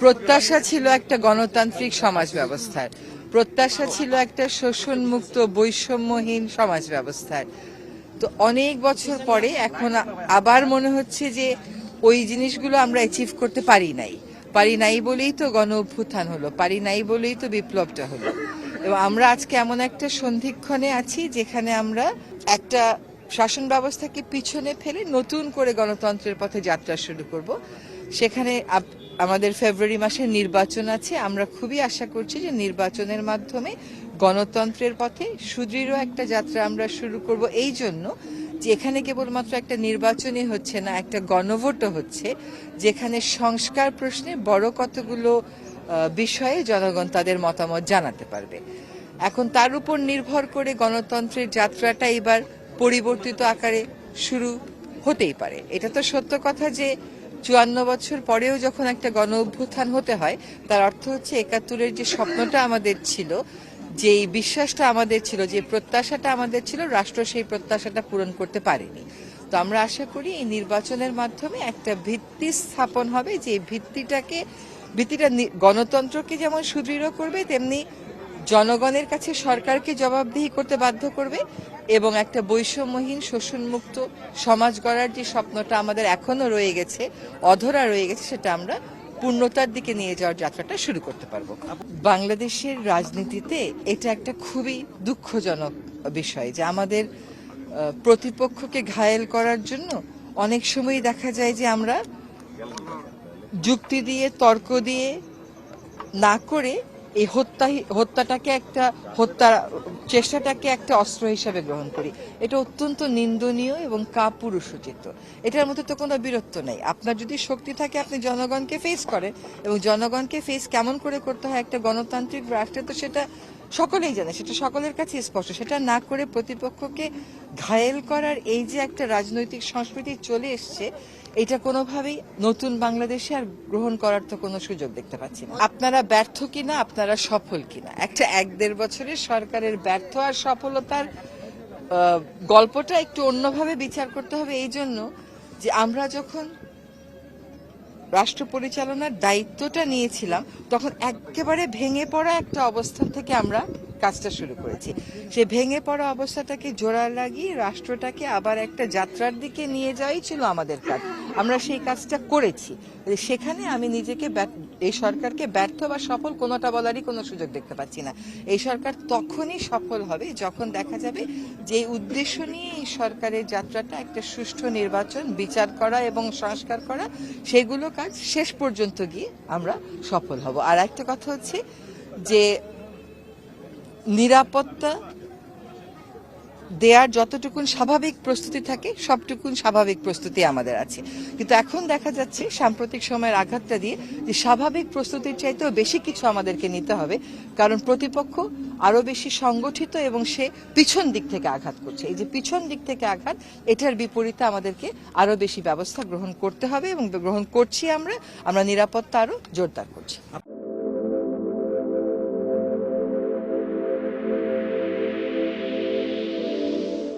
প্রত্যাশা ছিল একটা গণতান্ত্রিক সমাজ ব্যবস্থার, প্রত্যাশা ছিল একটা শোষণমুক্ত বৈষম্যহীন সমাজ ব্যবস্থার। তো অনেক বছর পরে এখন আবার মনে হচ্ছে যে ওই জিনিসগুলো আমরা অ্যাচিভ করতে পারি নাই বলেই তো গণ অভ্যুত্থান হলো, পারি নাই বলেই তো বিপ্লবটা হলো। এবং আমরা আজকে এমন একটা সন্ধিক্ষণে আছি যেখানে আমরা একটা শাসন ব্যবস্থাকে পিছনে ফেলে নতুন করে গণতন্ত্রের পথে যাত্রা শুরু করব। সেখানে আমাদের ফেব্রুয়ারি মাসে নির্বাচন আছে। আমরা খুবই আশা করছি যে নির্বাচনের মাধ্যমে গণতন্ত্রের পথে সুদৃঢ় একটা যাত্রা আমরা শুরু করব, এই জন্য যে এখানে কেবলমাত্র একটা নির্বাচনই হচ্ছে না, একটা গণভোটও হচ্ছে, যেখানে সংস্কার প্রশ্নে বড় কতগুলো বিষয়ে জনগণ তাদের মতামত জানাতে পারবে। এখন তার উপর নির্ভর করে গণতন্ত্রের যাত্রাটা এবার পরিবর্তিত আকারে শুরু হতেই পারে। এটা তো সত্য কথা যে ৫৪ বছর পরেও যখন একটা গণ অভ্যুত্থান হতে হয়, তার অর্থ হচ্ছে ৭১-এর যে স্বপ্নটা আমাদের ছিল, যে বিশ্বাসটা আমাদের ছিল, যে প্রত্যাশাটা আমাদের ছিল, রাষ্ট্র সেই প্রত্যাশাটা পূরণ করতে পারেনি। তো আমরা আশা করি এই নির্বাচনের মাধ্যমে একটা ভিত্তি স্থাপন হবে, যে ভিত্তিটা গণতন্ত্রকে যেমন সুদৃঢ় করবে, তেমনি জনগণের কাছে সরকারকে জবাবদিহি করতে বাধ্য করবে, এবং একটা বৈষম্যহীন শোষণমুক্ত সমাজ গড়ার যে স্বপ্নটা আমাদের এখনো রয়ে গেছে, অধরা রয়ে গেছে, সেটা আমরা পূর্ণতার দিকে নিয়ে যাওয়ার যাত্রাটা শুরু করতে পারবো। বাংলাদেশের রাজনীতিতে এটা একটা খুবই দুঃখজনক বিষয় যে আমাদের প্রতিপক্ষকে ঘায়েল করার জন্য অনেক সময় দেখা যায় যে আমরা যুক্তি দিয়ে, তর্ক দিয়ে না করে এই হত্যাটাকে হত্যার চেষ্টাটাকে একটা অস্ত্র হিসাবে গ্রহণ করি। এটা অত্যন্ত নিন্দনীয় এবং কাপুরুষোচিত। এটার মধ্যে তো কোনো বীরত্ব নেই। আপনার যদি শক্তি থাকে, আপনি জনগণকে ফেস করেন, এবং জনগণকে ফেস কেমন করে করতে হয় একটা গণতান্ত্রিক রাষ্ট্রে, তো সেটা সকলেই জানে, সেটা সকলের কাছে স্পষ্ট। সেটা না করে প্রতিপক্ষকে ঘায়েল করার এই যে একটা রাজনৈতিক সংস্কৃতি চলে এসছে, এটা কোনোভাবেই নতুন বাংলাদেশে আর গ্রহণ করার তো কোনো সুযোগ দেখতে পাচ্ছি না। আপনারা ব্যর্থ কিনা, আপনারা সফল কিনা, একটা ১-১.৫ বছরের সরকারের ব্যর্থ আর সফলতার গল্পটা একটু অন্যভাবে বিচার করতে হবে, এই জন্য যে আমরা যখন রাষ্ট্র পরিচালনার দায়িত্বটা নিয়েছিলাম, তখন একেবারে ভেঙে পড়া একটা অবস্থান থেকে আমরা কাজটা শুরু করেছি। সেই ভেঙে পড়া অবস্থাটাকে জোড়া লাগিয়ে রাষ্ট্রটাকে আবার একটা যাত্রার দিকে নিয়ে যাওয়াই ছিল আমাদের কাজ। আমরা সেই কাজটা করেছি। সেখানে আমি নিজেকে এই সরকারকে ব্যর্থ বা সফল কোনোটা বলারই কোনো সুযোগ দেখতে পাচ্ছি না। এই সরকার তখনই সফল হবে যখন দেখা যাবে যে উদ্দেশ্য নিয়ে এই সরকারের যাত্রাটা একটা সুষ্ঠু নির্বাচন, বিচার করা এবং সংস্কার করা, সেগুলো কাজ শেষ পর্যন্ত গিয়ে আমরা সফল হব। আর একটা কথা হচ্ছে যে নিরাপত্তা দেয়ার যতটুকুন স্বাভাবিক প্রস্তুতি থাকে, সবটুকুন স্বাভাবিক প্রস্তুতি আমাদের আছে। কিন্তু এখন দেখা যাচ্ছে সাম্প্রতিক সময়ের আঘাতটা দিয়ে যে স্বাভাবিক প্রস্তুতির চাইতেও বেশি কিছু আমাদেরকে নিতে হবে, কারণ প্রতিপক্ষ আরো বেশি সংগঠিত এবং সে পিছন দিক থেকে আঘাত করছে। এই যে পিছন দিক থেকে আঘাত, এটার বিপরীতে আমাদেরকে আরো বেশি ব্যবস্থা গ্রহণ করতে হবে, এবং গ্রহণ করছি। আমরা নিরাপত্তা আরো জোরদার করছি।